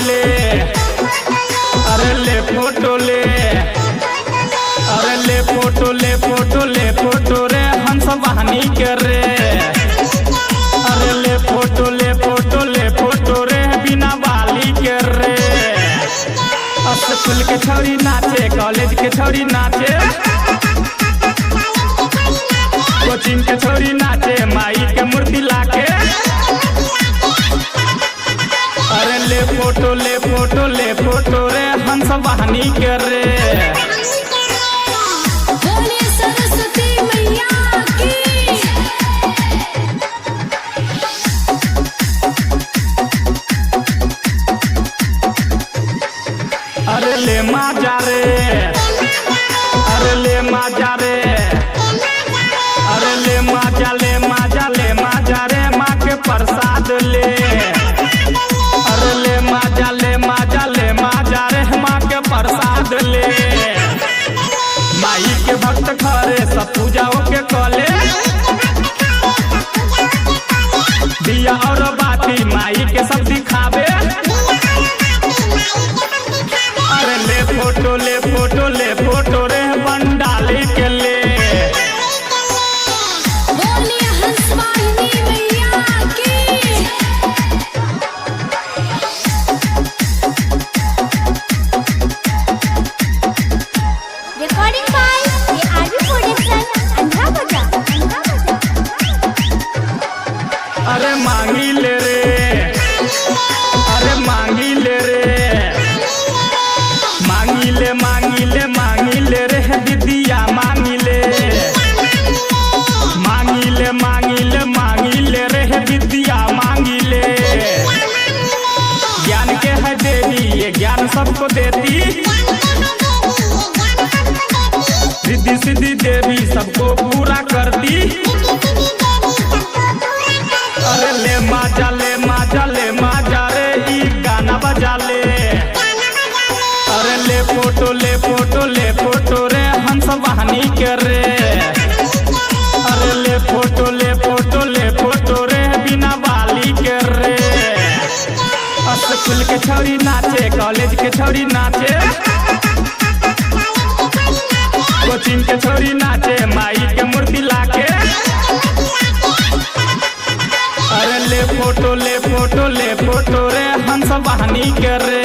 ले, अरे ले फोटो ले, अरे ले फोटो ले फोटो ले फोटो रे हंस वाहनी के रे। अरे ले फोटो ले फोटो ले फोटो रे बिना बाली के रे। स्कूल के छौरी नाचे, कॉलेज के छौरी नाचे, कोचिंग के छौरी नाचे, माई के मूर्ति लाके। अरे ले फोटो ले फोटो ले फोटो रे हंस वाहनी के रे। सरस्वती मैया की। अरे ले माजा रे, अरे ले माजा रे, अरे ले माजा ले माजा ले माजा रे माँ के प्रसाद ले। अरे ले माजा ले माजा ले माजा रे माँ के प्रसाद ले। माई के भक्त खरे सब पूजाओं के कले, दिया और बाती माई के सब दिखावे। अरे ले फोटो ले फोटो ले फोटो रे बंडाली के ले। बोलिए हंस वाहिनी मैया की। Recording by ARV Production, Andhra Pradesh. अरे मांगी ले रे, अरे मांगी ले रे, मांगी ले मांगी ले मांगी ले रे दीदिया मांगी ले, मांगी ले मांगी ले मांगी ले रे दीदिया मांगी ले। ज्ञान के है देवी ये ज्ञान सबको देती, रिद्धि सिद्धि देवी सबको पूरा करती। अरे ले माजा ले माजा ले माजा रे ई गाना बजा ले। अरे ले फोटो ले फोटो ले फोटो रे हंस वाहनी के रे। अरे ले फोटो ले फोटो ले फोटो रे बिना बाली के रे। स्कूल के छौरी नाचे, कॉलेज के छौरी नाचे, कोचिंग के छौरी नाचे, माई के मूर्ति लाके। अरे ले फोटो ले फोटो ले फोटो रे हंस वाहनी के रे।